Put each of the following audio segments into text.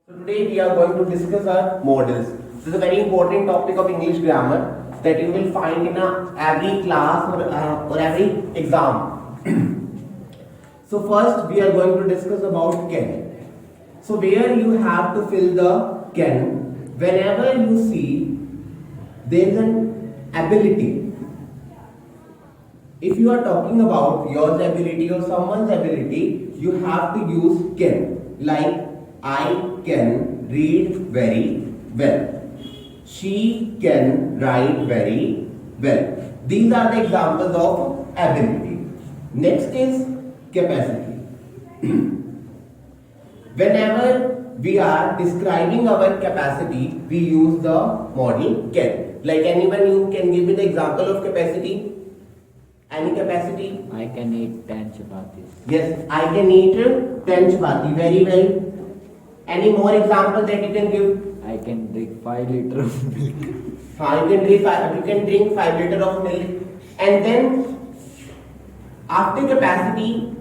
So today we are going to discuss our models. This is a very important topic of English grammar that you will find in every class or every exam. So first we are going to discuss about can. So where you have to fill the can whenever you see there is an ability. If you are talking about your ability or someone's ability, you have to use can. Like I can read very well. She can write very well. These are the examples of ability. Next is capacity. Whenever we are describing our capacity, we use the model can. Like anyone, you can give me the example of capacity. Any capacity? I can eat 10 chapatis. Yes, I can eat 10 chapati. Very well. Any more examples that you can give? I can drink 5 liters of milk. You can drink 5 liters of milk. And then after capacity,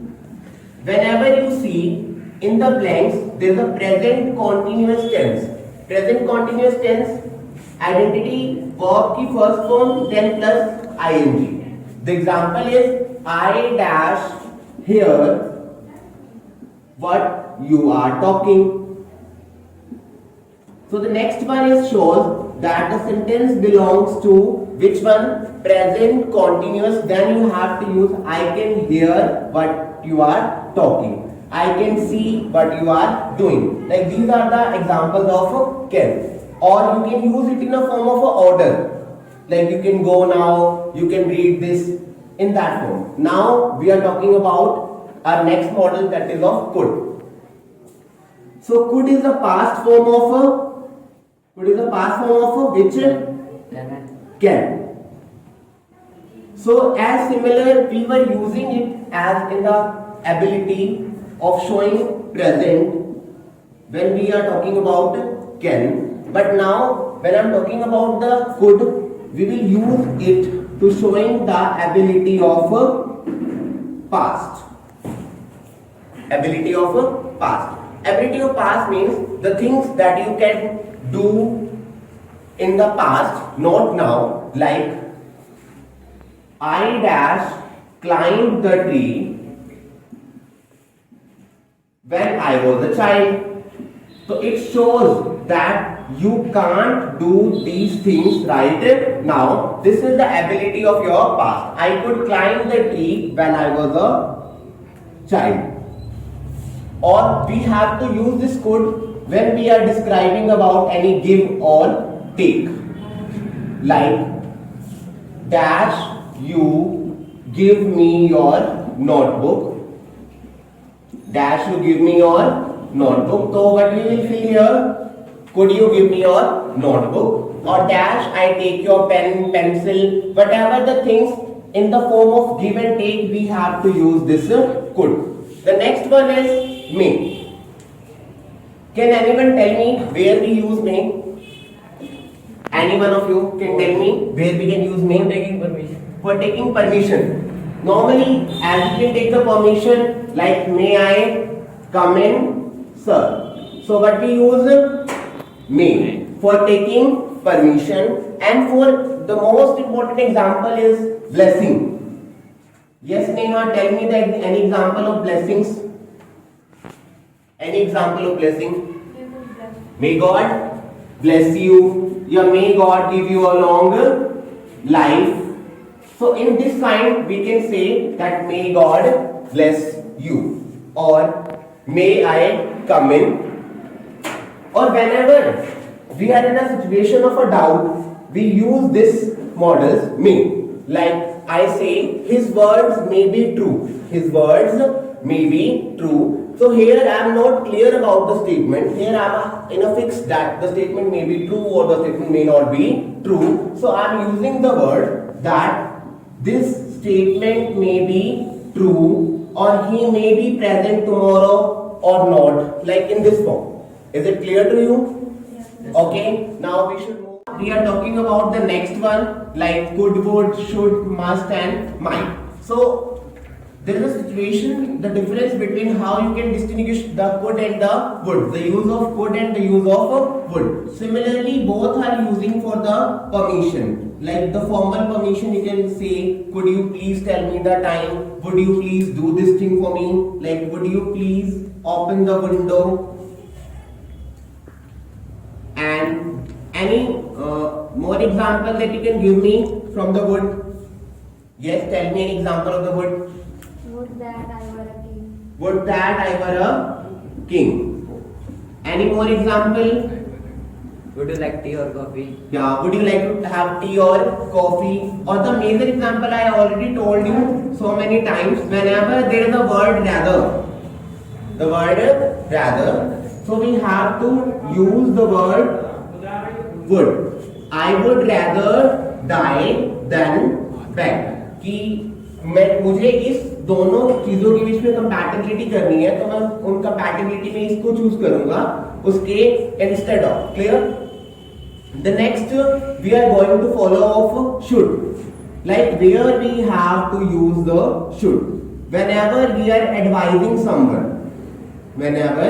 whenever you see in the blanks, there is a present continuous tense. Present continuous tense, identity, verb की first form, then plus ing. The example is I dash hear what you are talking. So the next one is shows that the sentence belongs to which one? Present continuous. Then you have to use I can hear what you are talking. I can see what you are doing. Like these are the examples of can. Or you can use it in a form of an order. Like you can go now, you can read this in that form. Now we are talking about our next model, that is of could. So could is the past form of which? Can. So as similar, we were using it as in the ability of showing present when we are talking about can. But now when I am talking about the could, we will use it to showing the ability of past. Ability of past. Ability of past means the things that you can do in the past, not now. Like I dash climbed the tree when I was a child. So it shows that you can't do these things right now. This is the ability of your past. I could climb the tree when I was a child. Or we have to use this could when we are describing about any give or take. Like dash you give me your notebook. Dash you give me your notebook. So what we will see here? Could you give me your notebook? Or dash I take your pen, pencil, whatever the things in the form of give and take, we have to use this could. The next one is may. Can anyone tell me where we use may? Any one of you can tell me where we can use may? For taking permission. For taking permission. Normally, as we can take the permission, like may I come in, sir. So what we use? May. For taking permission. And for the most important example is blessing. Yes, Neha, tell me any example of blessings. Any example of blessing? May God bless you. Yeah, may God give you a long life. So in this kind we can say that may God bless you. Or may I come in. Or whenever we are in a situation of a doubt, we use this models may. Like I say, his words may be true. His words may be true. So here I am not clear about the statement. Here I am in a fix that the statement may be true or the statement may not be true. So I am using the word that this statement may be true or he may be present tomorrow or not. Like in this form. Is it clear to you? Yes. Okay. Now we should move. We are talking about the next one like could, would, should, must and might. So there is a situation, the difference between how you can distinguish the could and the would, the use of could and the use of would. Similarly, both are using for the permission. Like the formal permission, you can say, could you please tell me the time? Would you please do this thing for me? Like, would you please open the window? And any more example that you can give me from the would? Yes, tell me an example of the would. Would that I were a king. Would that I were a king. Any more example? Would you like tea or coffee? Yeah, would you like to have tea or coffee? Or the major example I already told you so many times, whenever there is a word rather, the word rather, so we have to use the word would. I would rather die than beg. कि मुझे इस दोनों चीजों के बीच में compatibility करनी है, तो मैं उन कंपैटिबिलिटी में इसको चूज करूंगा उसके instead of. Clear? The next we are going to follow of should, like where we have to use the should whenever we are advising someone. Whenever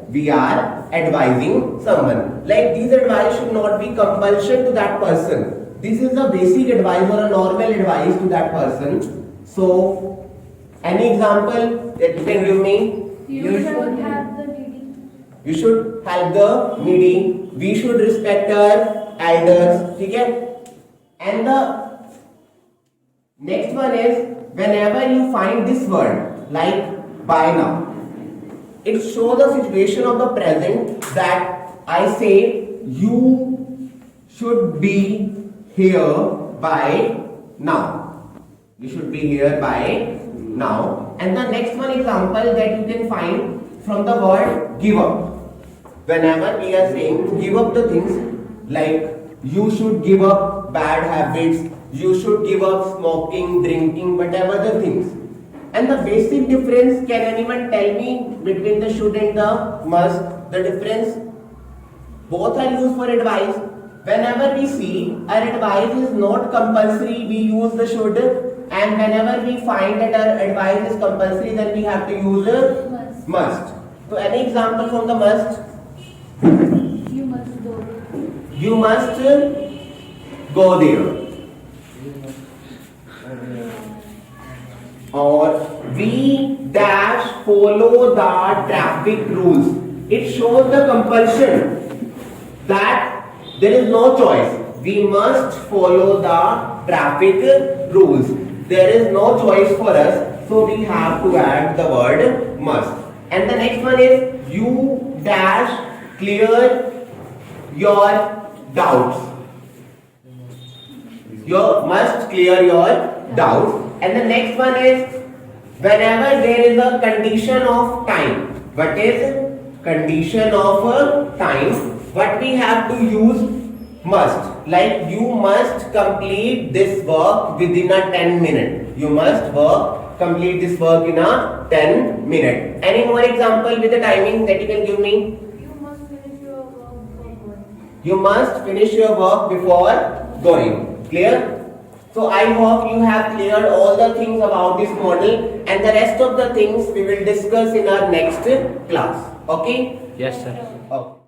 we are advising someone, like this advice should not be compulsion to that person. This is a basic advice or a normal advice to that person. So, any example that you can give me? You should have the needy. You should help the needy. We should respect our elders. ठीक है? And the next one is whenever you find this word like by now, it shows the situation of the present that I say you should be here by now. You should be here by now. And the next one example that you can find from the word give up. Whenever we are saying to give up the things, like you should give up bad habits, you should give up smoking, drinking, whatever the things. And the basic difference, can anyone tell me between the should and the must? The difference? Both are used for advice. Whenever we see our advice is not compulsory, we use the should, and whenever we find that our advice is compulsory, then we have to use must. So any example from the must? You must go. You must go there. Or we dash follow the traffic rules. It shows the compulsion that there is no choice. We must follow the traffic rules. There is no choice for us, so we have to add the word must. And the next one is you dash clear your doubts. You must clear your doubts. And the next one is whenever there is a condition of time. What is condition of time? What we have to use must. Like you must complete this work within a 10 minute. You must complete this work in a 10 minute. Any more example with the timing that you can give me? You must finish your work before going. You must finish your work before going. Clear? So I hope you have cleared all the things about this model, and the rest of the things we will discuss in our next class. Okay? Yes, sir. Okay.